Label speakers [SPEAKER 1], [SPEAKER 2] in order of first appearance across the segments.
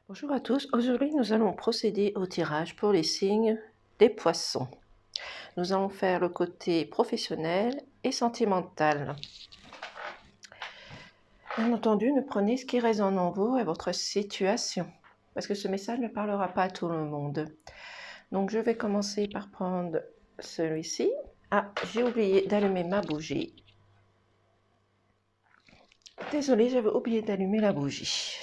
[SPEAKER 1] Bonjour à tous, aujourd'hui nous allons procéder au tirage pour les signes des poissons. Nous allons faire le côté professionnel et sentimental. Bien entendu, ne prenez ce qui résonne en vous et votre situation, parce que ce message ne parlera pas à tout le monde. Donc je vais commencer par prendre celui-ci. Ah, j'ai oublié d'allumer ma bougie. Désolée, j'avais oublié d'allumer la bougie.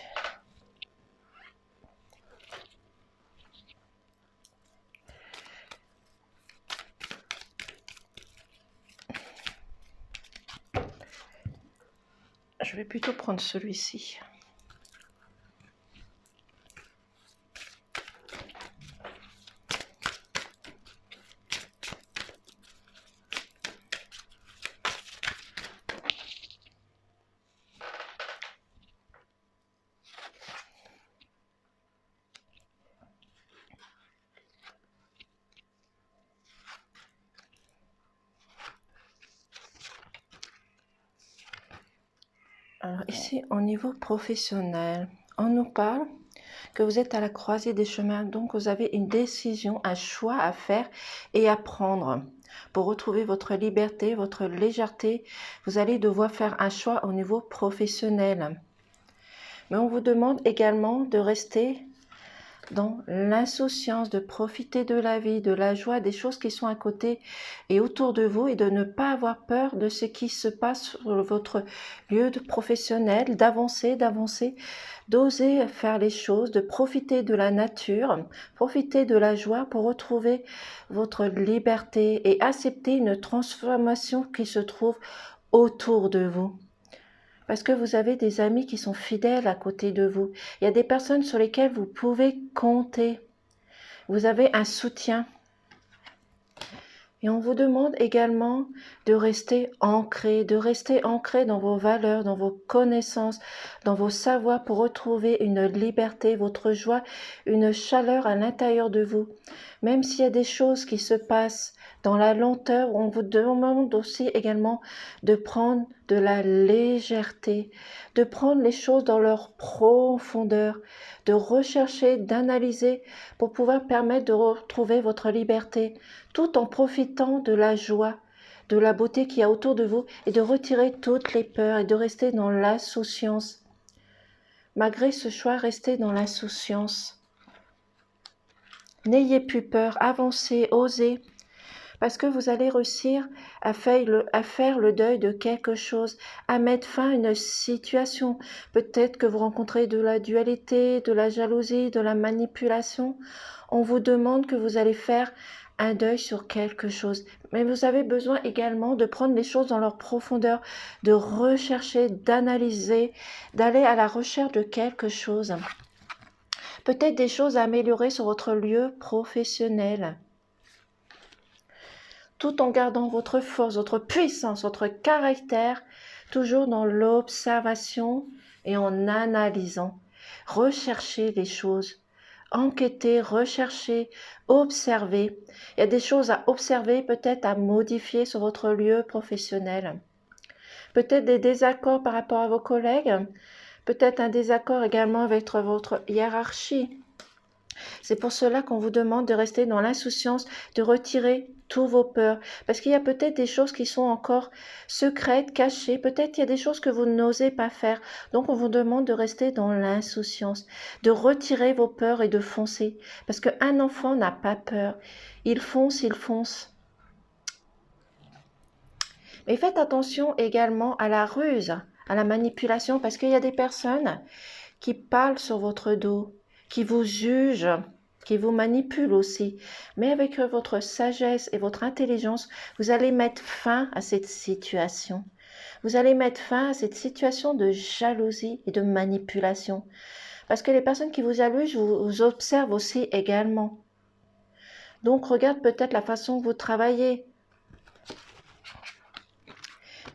[SPEAKER 1] Je vais plutôt prendre celui-ci. Alors ici, au niveau professionnel, on nous parle que vous êtes à la croisée des chemins, donc vous avez une décision, un choix à faire et à prendre. Pour retrouver votre liberté, votre légèreté, vous allez devoir faire un choix au niveau professionnel. Mais on vous demande également de rester dans l'insouciance, de profiter de la vie, de la joie, des choses qui sont à côté et autour de vous, et de ne pas avoir peur de ce qui se passe sur votre lieu de professionnel, d'avancer, d'oser faire les choses, de profiter de la nature, profiter de la joie pour retrouver votre liberté et accepter une transformation qui se trouve autour de vous. Parce que vous avez des amis qui sont fidèles à côté de vous. Il y a des personnes sur lesquelles vous pouvez compter. Vous avez un soutien. Et on vous demande également de rester ancré dans vos valeurs, dans vos connaissances, dans vos savoirs pour retrouver une liberté, votre joie, une chaleur à l'intérieur de vous. Même s'il y a des choses qui se passent dans la lenteur, on vous demande aussi également de prendre de la légèreté, de prendre les choses dans leur profondeur, de rechercher, d'analyser pour pouvoir permettre de retrouver votre liberté, tout en profitant de la joie, de la beauté qu'il y a autour de vous et de retirer toutes les peurs et de rester dans l'insouciance. Malgré ce choix, restez dans l'insouciance. N'ayez plus peur, avancez, osez, parce que vous allez réussir à faire le deuil de quelque chose, à mettre fin à une situation. Peut-être que vous rencontrez de la dualité, de la jalousie, de la manipulation. On vous demande que vous allez faire un deuil sur quelque chose. Mais vous avez besoin également de prendre les choses dans leur profondeur, de rechercher, d'analyser, d'aller à la recherche de quelque chose. Peut-être des choses à améliorer sur votre lieu professionnel. Tout en gardant votre force, votre puissance, votre caractère, toujours dans l'observation et en analysant. Recherchez les choses. Enquêter, rechercher, observer. Il y a des choses à observer, peut-être à modifier sur votre lieu professionnel. Peut-être des désaccords par rapport à vos collègues. Peut-être un désaccord également avec votre hiérarchie. C'est pour cela qu'on vous demande de rester dans l'insouciance, de retirer tous vos peurs. Parce qu'il y a peut-être des choses qui sont encore secrètes, cachées. Peut-être qu'il y a des choses que vous n'osez pas faire. Donc on vous demande de rester dans l'insouciance, de retirer vos peurs et de foncer. Parce qu'un enfant n'a pas peur. Il fonce, il fonce. Mais faites attention également à la ruse, à la manipulation, parce qu'il y a des personnes qui parlent sur votre dos, qui vous jugent, qui vous manipulent aussi. Mais avec votre sagesse et votre intelligence, vous allez mettre fin à cette situation. Vous allez mettre fin à cette situation de jalousie et de manipulation. Parce que les personnes qui vous jalousent vous observent aussi également. Donc regarde peut-être la façon que vous travaillez.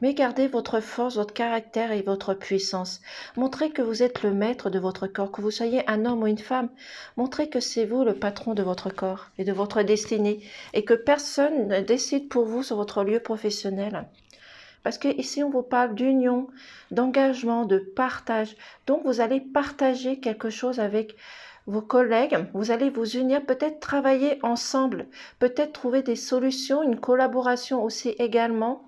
[SPEAKER 1] Mais gardez votre force, votre caractère et votre puissance. Montrez que vous êtes le maître de votre corps, que vous soyez un homme ou une femme. Montrez que c'est vous le patron de votre corps et de votre destinée et que personne ne décide pour vous sur votre lieu professionnel. Parce que ici, on vous parle d'union, d'engagement, de partage. Donc, vous allez partager quelque chose avec vos collègues. Vous allez vous unir, peut-être travailler ensemble, peut-être trouver des solutions, une collaboration aussi également.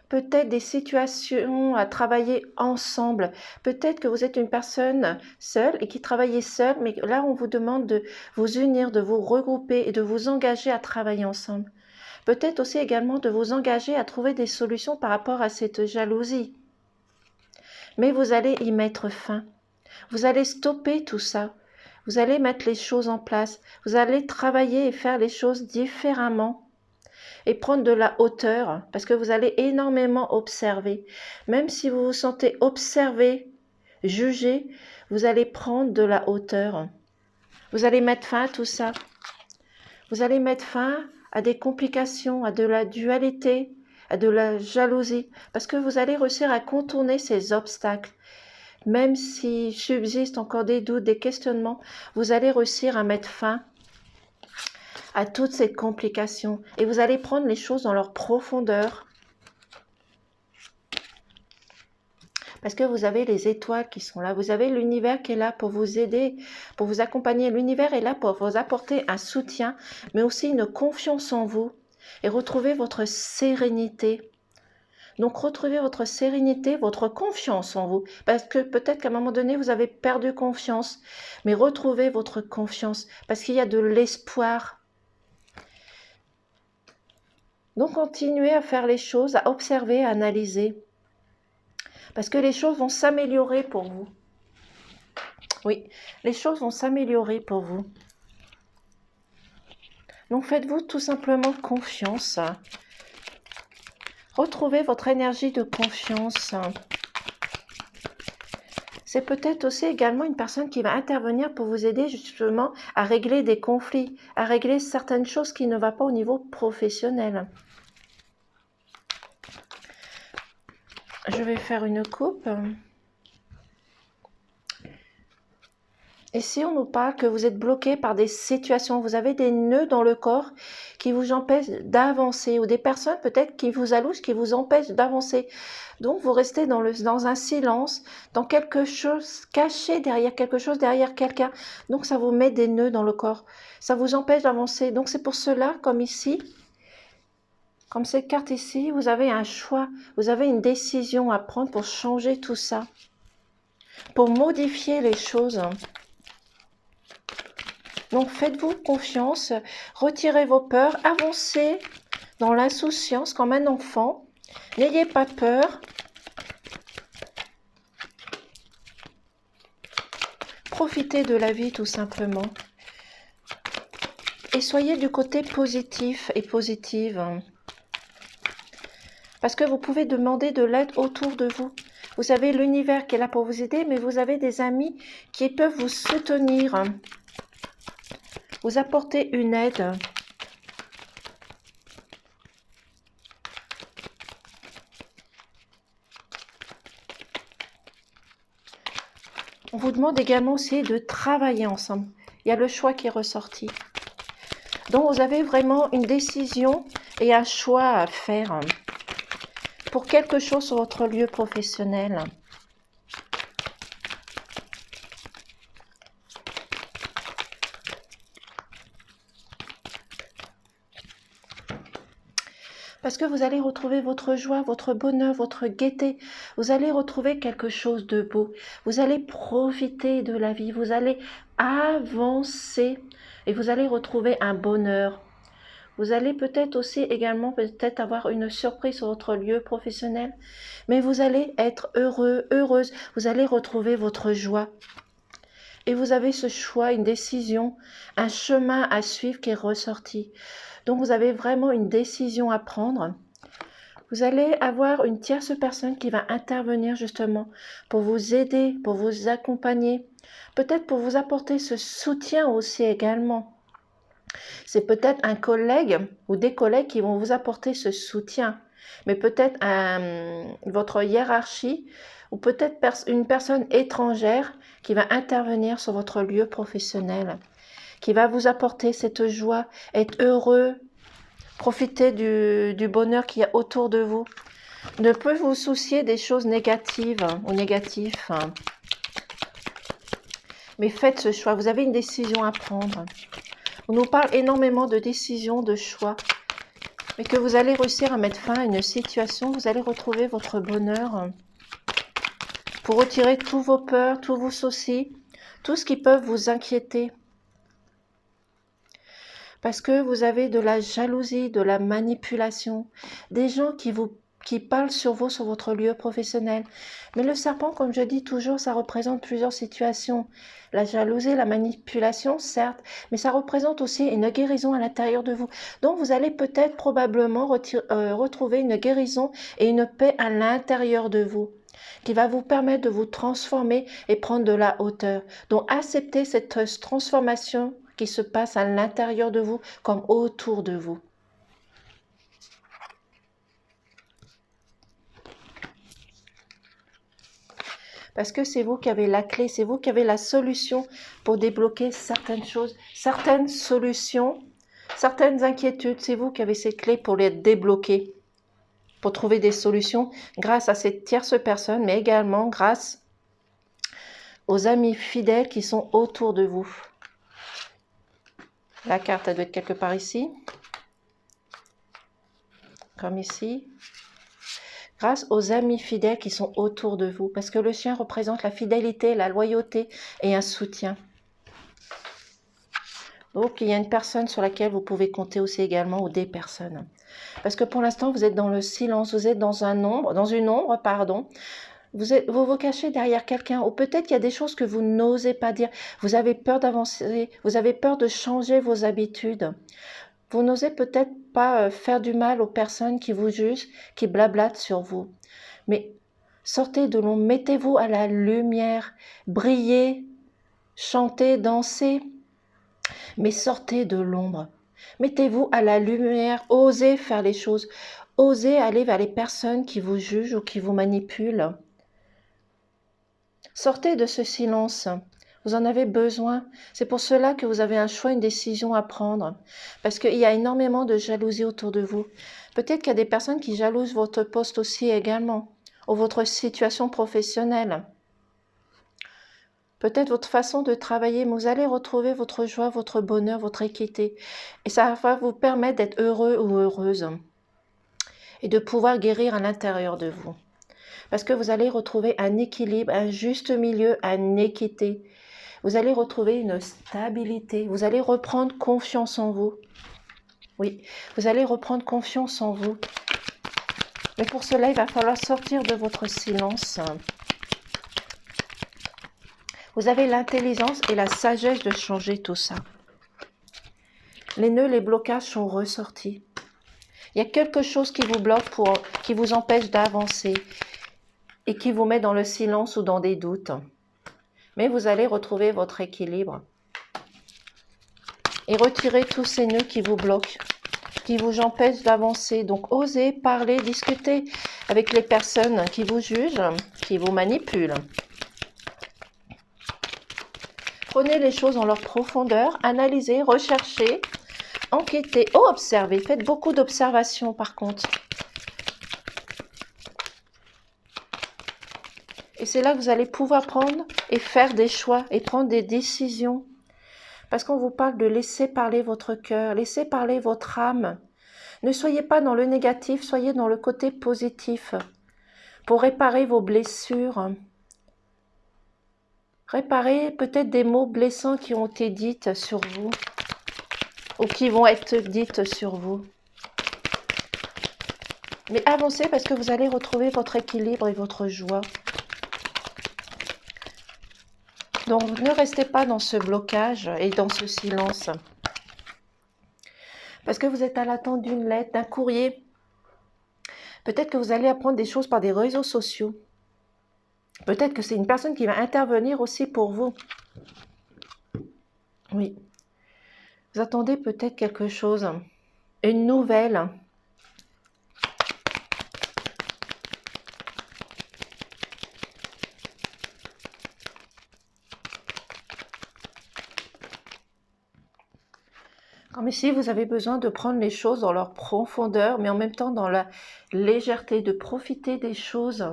[SPEAKER 1] Peut-être des situations à travailler ensemble. Peut-être que vous êtes une personne seule et qui travaillez seule, mais là, on vous demande de vous unir, de vous regrouper et de vous engager à travailler ensemble. Peut-être aussi également de vous engager à trouver des solutions par rapport à cette jalousie. Mais vous allez y mettre fin. Vous allez stopper tout ça. Vous allez mettre les choses en place. Vous allez travailler et faire les choses différemment. Et prendre de la hauteur, parce que vous allez énormément observer. Même si vous vous sentez observé, jugé, vous allez prendre de la hauteur. Vous allez mettre fin à tout ça. Vous allez mettre fin à des complications, à de la dualité, à de la jalousie, parce que vous allez réussir à contourner ces obstacles. Même s'il subsiste encore des doutes, des questionnements, vous allez réussir à mettre fin à toutes ces complications et vous allez prendre les choses dans leur profondeur. Parce que vous avez les étoiles qui sont là, vous avez l'univers qui est là pour vous aider, pour vous accompagner. L'univers est là pour vous apporter un soutien, mais aussi une confiance en vous et retrouver votre sérénité. Donc retrouvez votre sérénité, votre confiance en vous. Parce que peut-être qu'à un moment donné, vous avez perdu confiance, mais retrouvez votre confiance parce qu'il y a de l'espoir. Donc continuez à faire les choses, à observer, à analyser. Parce que les choses vont s'améliorer pour vous. Oui, les choses vont s'améliorer pour vous. Donc faites-vous tout simplement confiance. Retrouvez votre énergie de confiance. C'est peut-être aussi également une personne qui va intervenir pour vous aider justement à régler des conflits, à régler certaines choses qui ne vont pas au niveau professionnel. Je vais faire une coupe. Ici, on nous parle que vous êtes bloqué par des situations. Vous avez des nœuds dans le corps qui vous empêchent d'avancer ou des personnes peut-être qui vous alouchent, qui vous empêchent d'avancer. Donc, vous restez dans un silence, dans quelque chose caché derrière quelque chose, derrière quelqu'un. Donc, ça vous met des nœuds dans le corps. Ça vous empêche d'avancer. Donc, c'est pour cela, comme ici, comme cette carte ici, vous avez un choix. Vous avez une décision à prendre pour changer tout ça, pour modifier les choses. Donc, faites-vous confiance, retirez vos peurs, avancez dans l'insouciance comme un enfant. N'ayez pas peur. Profitez de la vie tout simplement. Et soyez du côté positif et positive. Parce que vous pouvez demander de l'aide autour de vous. Vous avez l'univers qui est là pour vous aider, mais vous avez des amis qui peuvent vous soutenir. Vous apporter une aide. On vous demande également aussi de travailler ensemble. Il y a le choix qui est ressorti. Donc vous avez vraiment une décision et un choix à faire pour quelque chose sur votre lieu professionnel. Parce que vous allez retrouver votre joie, votre bonheur, votre gaieté. Vous allez retrouver quelque chose de beau. Vous allez profiter de la vie. Vous allez avancer et vous allez retrouver un bonheur. Vous allez peut-être aussi également avoir une surprise sur votre lieu professionnel. Mais vous allez être heureux, heureuse. Vous allez retrouver votre joie. Et vous avez ce choix, une décision, un chemin à suivre qui est ressorti. Donc, vous avez vraiment une décision à prendre. Vous allez avoir une tierce personne qui va intervenir justement pour vous aider, pour vous accompagner, peut-être pour vous apporter ce soutien aussi également. C'est peut-être un collègue ou des collègues qui vont vous apporter ce soutien, mais peut-être votre hiérarchie ou peut-être une personne étrangère qui va intervenir sur votre lieu professionnel, qui va vous apporter cette joie, être heureux, profiter du bonheur qu'il y a autour de vous. Ne peut vous soucier des choses négatives ou négatifs. Mais faites ce choix. Vous avez une décision à prendre. On nous parle énormément de décisions, de choix. Mais que vous allez réussir à mettre fin à une situation. Vous allez retrouver votre bonheur. Pour retirer tous vos peurs, tous vos soucis, tout ce qui peut vous inquiéter. Parce que vous avez de la jalousie, de la manipulation, des gens qui parlent sur vous, sur votre lieu professionnel. Mais le serpent, comme je dis toujours, ça représente plusieurs situations. La jalousie, la manipulation, certes, mais ça représente aussi une guérison à l'intérieur de vous. Donc vous allez peut-être probablement retrouver une guérison et une paix à l'intérieur de vous, qui va vous permettre de vous transformer et prendre de la hauteur. Donc acceptez cette transformation qui se passe à l'intérieur de vous comme autour de vous. Parce que c'est vous qui avez la clé, c'est vous qui avez la solution pour débloquer certaines choses, certaines solutions, certaines inquiétudes. C'est vous qui avez ces clés pour les débloquer, pour trouver des solutions grâce à cette tierce personne, mais également grâce aux amis fidèles qui sont autour de vous. La carte, elle doit être quelque part ici, comme ici. Grâce aux amis fidèles qui sont autour de vous, parce que le chien représente la fidélité, la loyauté et un soutien. Donc, il y a une personne sur laquelle vous pouvez compter aussi également, ou des personnes. Parce que pour l'instant, vous êtes dans le silence, vous êtes dans une ombre, pardon. Vous vous cachez derrière quelqu'un, ou peut-être qu'il y a des choses que vous n'osez pas dire. Vous avez peur d'avancer, vous avez peur de changer vos habitudes. Vous n'osez peut-être pas faire du mal aux personnes qui vous jugent, qui blablatent sur vous. Mais sortez de l'ombre, mettez-vous à la lumière, brillez, chantez, dansez, mais sortez de l'ombre. Mettez-vous à la lumière, osez faire les choses, osez aller vers les personnes qui vous jugent ou qui vous manipulent. Sortez de ce silence. Vous en avez besoin. C'est pour cela que vous avez un choix, une décision à prendre. Parce qu'il y a énormément de jalousie autour de vous. Peut-être qu'il y a des personnes qui jalousent votre poste aussi également, ou votre situation professionnelle. Peut-être votre façon de travailler, mais vous allez retrouver votre joie, votre bonheur, votre équité. Et ça va vous permettre d'être heureux ou heureuse. Et de pouvoir guérir à l'intérieur de vous. Parce que vous allez retrouver un équilibre, un juste milieu, une équité. Vous allez retrouver une stabilité. Vous allez reprendre confiance en vous. Oui, vous allez reprendre confiance en vous. Mais pour cela, il va falloir sortir de votre silence. Vous avez l'intelligence et la sagesse de changer tout ça. Les nœuds, les blocages sont ressortis. Il y a quelque chose qui vous bloque, qui vous empêche d'avancer et qui vous met dans le silence ou dans des doutes. Mais vous allez retrouver votre équilibre et retirer tous ces nœuds qui vous bloquent, qui vous empêchent d'avancer. Donc, osez parler, discuter avec les personnes qui vous jugent, qui vous manipulent. Prenez les choses en leur profondeur, analysez, recherchez, enquêtez, observez. Faites beaucoup d'observations par contre. Et c'est là que vous allez pouvoir prendre et faire des choix et prendre des décisions. Parce qu'on vous parle de laisser parler votre cœur, laisser parler votre âme. Ne soyez pas dans le négatif, soyez dans le côté positif pour réparer vos blessures. Réparer peut-être des mots blessants qui ont été dites sur vous ou qui vont être dites sur vous. Mais avancez parce que vous allez retrouver votre équilibre et votre joie. Donc, ne restez pas dans ce blocage et dans ce silence. Parce que vous êtes à l'attente d'une lettre, d'un courrier. Peut-être que vous allez apprendre des choses par des réseaux sociaux. Peut-être que c'est une personne qui va intervenir aussi pour vous. Oui. Vous attendez peut-être quelque chose. Une nouvelle. Comme ici, vous avez besoin de prendre les choses dans leur profondeur, mais en même temps dans la légèreté, de profiter des choses.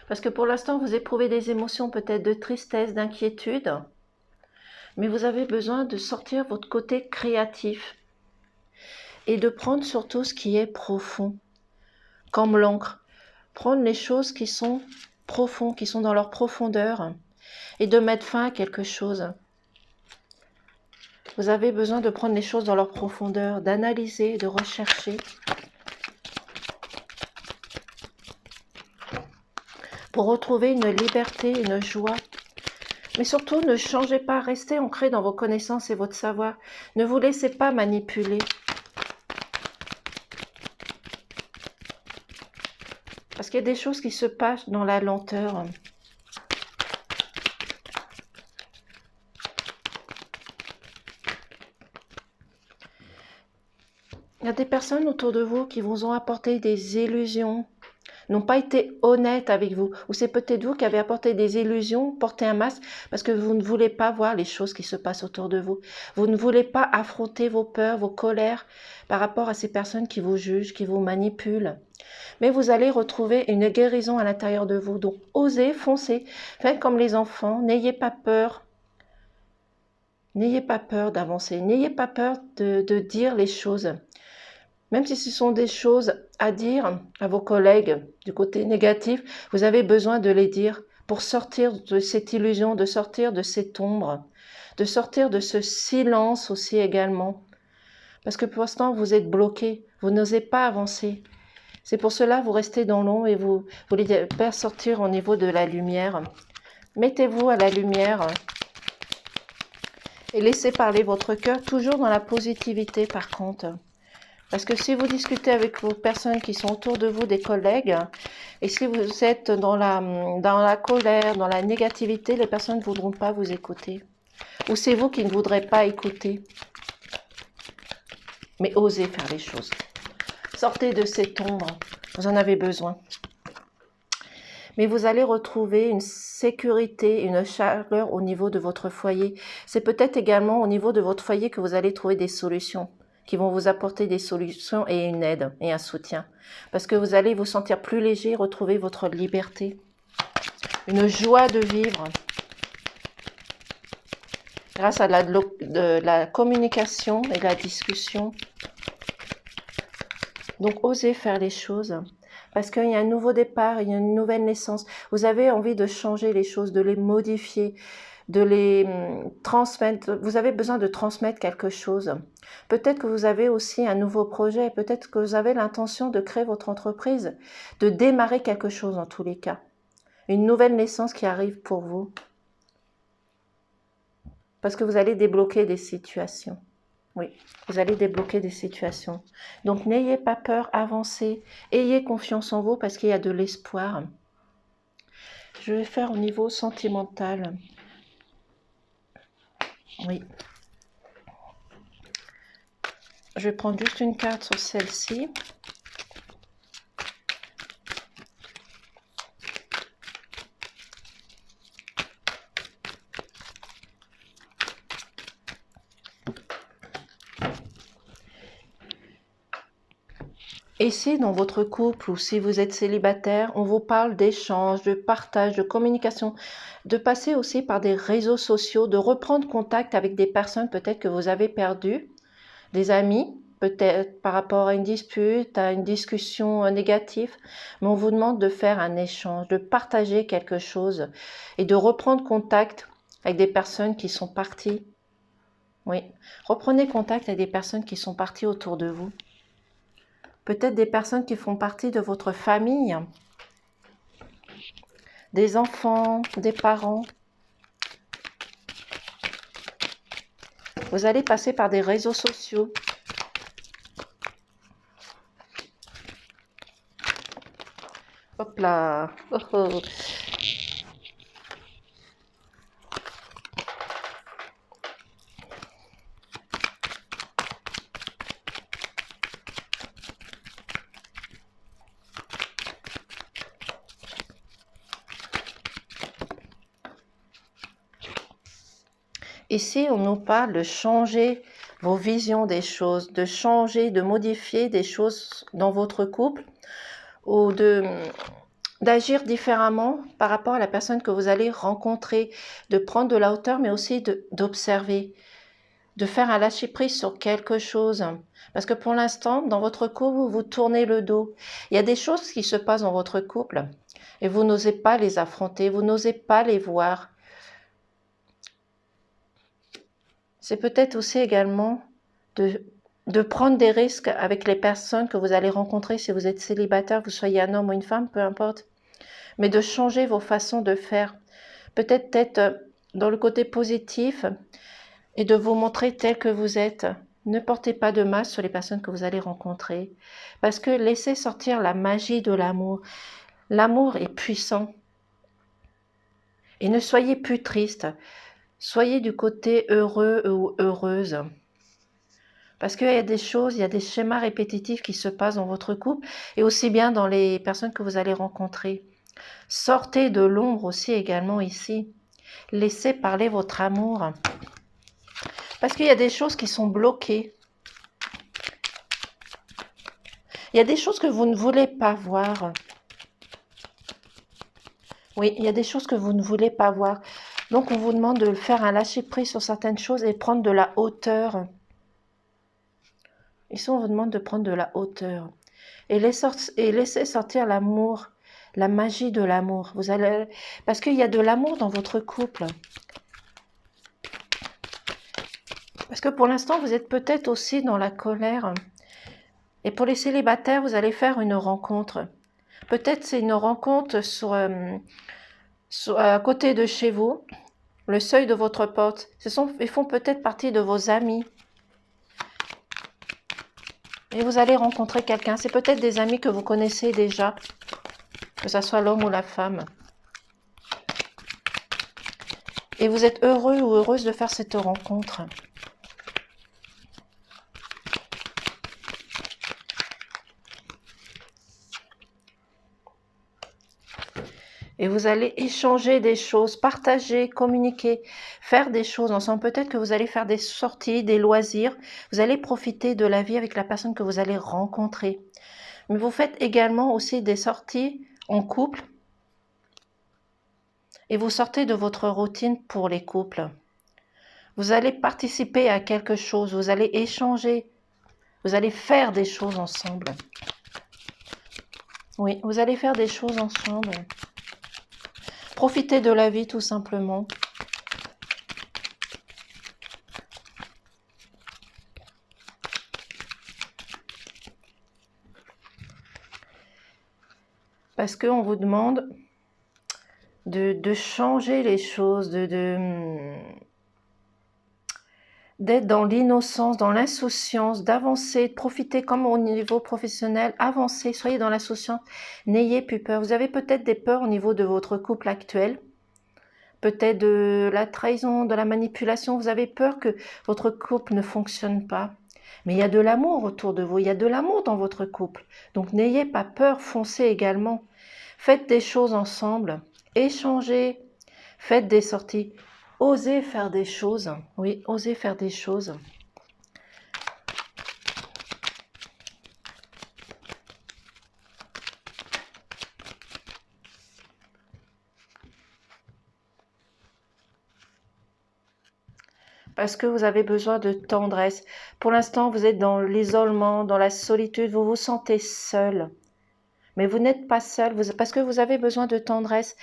[SPEAKER 1] Parce que pour l'instant, vous éprouvez des émotions peut-être de tristesse, d'inquiétude, mais vous avez besoin de sortir votre côté créatif et de prendre surtout ce qui est profond, comme l'encre. Prendre les choses qui sont profondes, qui sont dans leur profondeur, et de mettre fin à quelque chose. Vous avez besoin de prendre les choses dans leur profondeur, d'analyser, de rechercher, pour retrouver une liberté, une joie. Mais surtout, ne changez pas, restez ancré dans vos connaissances et votre savoir. Ne vous laissez pas manipuler. Parce qu'il y a des choses qui se passent dans la lenteur. Il y a des personnes autour de vous qui vous ont apporté des illusions, n'ont pas été honnêtes avec vous. Ou c'est peut-être vous qui avez apporté des illusions, porté un masque, parce que vous ne voulez pas voir les choses qui se passent autour de vous. Vous ne voulez pas affronter vos peurs, vos colères par rapport à ces personnes qui vous jugent, qui vous manipulent. Mais vous allez retrouver une guérison à l'intérieur de vous. Donc, osez, foncez. Faites comme les enfants, n'ayez pas peur. N'ayez pas peur d'avancer. N'ayez pas peur de dire les choses. Même si ce sont des choses à dire à vos collègues du côté négatif, vous avez besoin de les dire pour sortir de cette illusion, de sortir de cette ombre, de sortir de ce silence aussi également. Parce que pour l'instant, vous êtes bloqué, vous n'osez pas avancer. C'est pour cela que vous restez dans l'ombre et vous voulez pas sortir au niveau de la lumière. Mettez-vous à la lumière et laissez parler votre cœur, toujours dans la positivité par contre. Parce que si vous discutez avec vos personnes qui sont autour de vous, des collègues, et si vous êtes dans la colère, dans la négativité, les personnes ne voudront pas vous écouter. Ou c'est vous qui ne voudrez pas écouter. Mais osez faire les choses. Sortez de cette ombre, vous en avez besoin. Mais vous allez retrouver une sécurité, une chaleur au niveau de votre foyer. C'est peut-être également au niveau de votre foyer que vous allez trouver des solutions, qui vont vous apporter des solutions et une aide et un soutien. Parce que vous allez vous sentir plus léger, retrouver votre liberté, une joie de vivre, grâce à de la communication et de la discussion. Donc, osez faire les choses, parce qu'il y a un nouveau départ, il y a une nouvelle naissance. Vous avez envie de changer les choses, de les modifier, de les transmettre. Vous avez besoin de transmettre quelque chose. Peut-être que vous avez aussi un nouveau projet, peut-être que vous avez l'intention de créer votre entreprise, de démarrer quelque chose en tous les cas. Une nouvelle naissance qui arrive pour vous. Parce que vous allez débloquer des situations. Oui, vous allez débloquer des situations. Donc, n'ayez pas peur, avancez. Ayez confiance en vous parce qu'il y a de l'espoir. Je vais faire au niveau sentimental. Oui. Je vais prendre juste une carte sur celle-ci. Et si dans votre couple ou si vous êtes célibataire, on vous parle d'échange, de partage, de communication, de passer aussi par des réseaux sociaux, de reprendre contact avec des personnes peut-être que vous avez perdues, des amis, peut-être par rapport à une dispute, à une discussion négative, mais on vous demande de faire un échange, de partager quelque chose et de reprendre contact avec des personnes qui sont parties. Oui, reprenez contact avec des personnes qui sont parties autour de vous. Peut-être des personnes qui font partie de votre famille, des enfants, des parents. Vous allez passer par des réseaux sociaux. Hop là. Oh oh. Ici, on nous parle de changer vos visions des choses, de changer, de modifier des choses dans votre couple ou d'agir différemment par rapport à la personne que vous allez rencontrer, de prendre de la hauteur, mais aussi d'observer, de faire un lâcher-prise sur quelque chose. Parce que pour l'instant, dans votre couple, vous vous tournez le dos. Il y a des choses qui se passent dans votre couple et vous n'osez pas les affronter, vous n'osez pas les voir. C'est peut-être aussi également de prendre des risques avec les personnes que vous allez rencontrer si vous êtes célibataire, vous soyez un homme ou une femme, peu importe. Mais de changer vos façons de faire. Peut-être être dans le côté positif et de vous montrer tel que vous êtes. Ne portez pas de masque sur les personnes que vous allez rencontrer. Parce que laissez sortir la magie de l'amour. L'amour est puissant. Et ne soyez plus triste. Soyez du côté heureux ou heureuse. Parce qu'il y a des choses, il y a des schémas répétitifs qui se passent dans votre couple et aussi bien dans les personnes que vous allez rencontrer. Sortez de l'ombre aussi également ici. Laissez parler votre amour. Parce qu'il y a des choses qui sont bloquées. Il y a des choses que vous ne voulez pas voir. Oui, il y a des choses que vous ne voulez pas voir. Donc, on vous demande de faire un lâcher-prise sur certaines choses et prendre de la hauteur. Ici, on vous demande de prendre de la hauteur. Et laisser sortir l'amour, la magie de l'amour. Parce qu'il y a de l'amour dans votre couple. Parce que pour l'instant, vous êtes peut-être aussi dans la colère. Et pour les célibataires, vous allez faire une rencontre. Peut-être c'est une rencontre à côté de chez vous, le seuil de votre porte. Ils font peut-être partie de vos amis. Et vous allez rencontrer quelqu'un. C'est peut-être des amis que vous connaissez déjà, que ce soit l'homme ou la femme. Et vous êtes heureux ou heureuse de faire cette rencontre. Et vous allez échanger des choses, partager, communiquer, faire des choses ensemble. Peut-être que vous allez faire des sorties, des loisirs. Vous allez profiter de la vie avec la personne que vous allez rencontrer. Mais vous faites également aussi des sorties en couple. Et vous sortez de votre routine pour les couples. Vous allez participer à quelque chose. Vous allez échanger. Vous allez faire des choses ensemble. Oui, vous allez faire des choses ensemble. Profitez de la vie tout simplement. Parce qu'on vous demande de changer les choses, d'être dans l'innocence, dans l'insouciance, d'avancer, de profiter comme au niveau professionnel, avancez, soyez dans l'insouciance, n'ayez plus peur. Vous avez peut-être des peurs au niveau de votre couple actuel, peut-être de la trahison, de la manipulation, vous avez peur que votre couple ne fonctionne pas. Mais il y a de l'amour autour de vous, il y a de l'amour dans votre couple. Donc n'ayez pas peur, foncez également. Faites des choses ensemble, échangez, faites des sorties. Osez faire des choses, oui, osez faire des choses. Parce que vous avez besoin de tendresse. Pour l'instant, vous êtes dans l'isolement, dans la solitude, vous vous sentez seul. Mais vous n'êtes pas seul, parce que vous avez besoin de tendresse.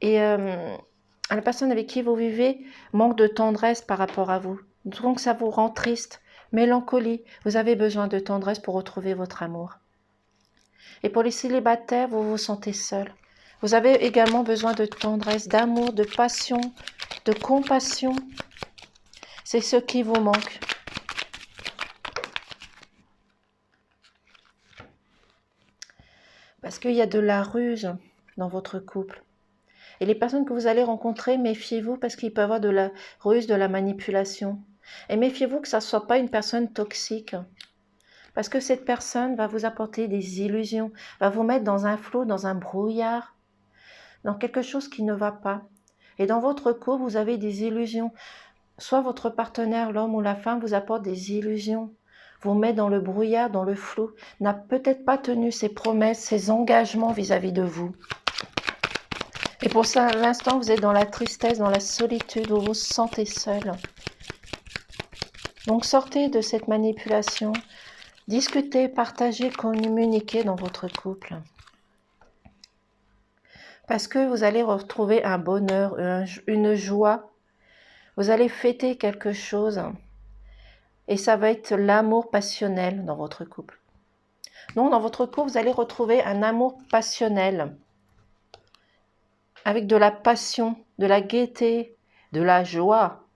[SPEAKER 1] Et la personne avec qui vous vivez manque de tendresse par rapport à vous. Donc ça vous rend triste, mélancolie. Vous avez besoin de tendresse pour retrouver votre amour. Et pour les célibataires, vous vous sentez seul. Vous avez également besoin de tendresse, d'amour, de passion, de compassion. C'est ce qui vous manque. Parce qu'il y a de la ruse dans votre couple. Et les personnes que vous allez rencontrer, méfiez-vous parce qu'il peut y avoir de la ruse, de la manipulation. Et méfiez-vous que ça ne soit pas une personne toxique. Parce que cette personne va vous apporter des illusions, va vous mettre dans un flou, dans un brouillard, dans quelque chose qui ne va pas. Et dans votre couple, vous avez des illusions. soit votre partenaire, l'homme ou la femme, vous apporte des illusions, vous met dans le brouillard, dans le flou, n'a peut-être pas tenu ses promesses, ses engagements vis-à-vis de vous. Et pour ça, à l'instant, vous êtes dans la tristesse, dans la solitude, vous vous sentez seul. Donc sortez de cette manipulation, discutez, partagez, communiquez dans votre couple. Parce que vous allez retrouver un bonheur, une joie. Vous allez fêter quelque chose. Et ça va être l'amour passionnel dans votre couple. Donc dans votre couple, vous allez retrouver un amour passionnel. Avec de la passion, de la gaieté, de la joie.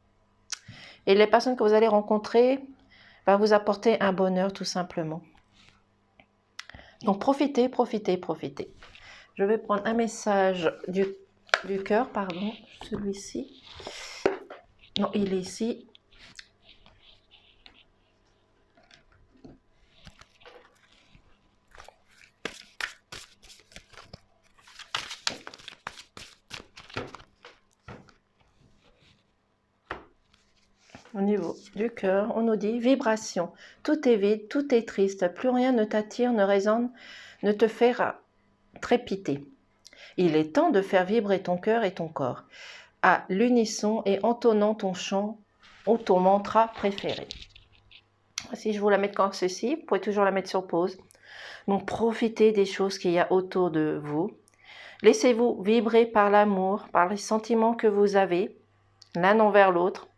[SPEAKER 1] Et les personnes que vous allez rencontrer vont vous apporter un bonheur tout simplement. Donc profitez, profitez, profitez. Je vais prendre un message du cœur, pardon, celui-ci. Non, il est ici. Au niveau du cœur, on nous dit vibration. Tout est vide, tout est triste, plus rien ne t'attire, ne résonne, ne te fait trépiter. Il est temps de faire vibrer ton cœur et ton corps à l'unisson et entonnant ton chant ou ton mantra préféré. Si je vous la mets comme ceci, vous pouvez toujours la mettre sur pause. Donc profitez des choses qu'il y a autour de vous. Laissez-vous vibrer par l'amour, par les sentiments que vous avez l'un envers l'autre.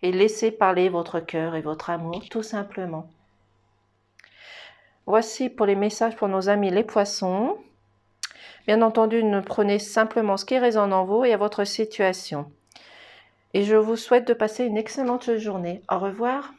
[SPEAKER 1] Et laissez parler votre cœur et votre amour, tout simplement. Voici pour les messages pour nos amis les poissons. Bien entendu, ne prenez simplement ce qui résonne en vous et à votre situation. Et je vous souhaite de passer une excellente journée. Au revoir.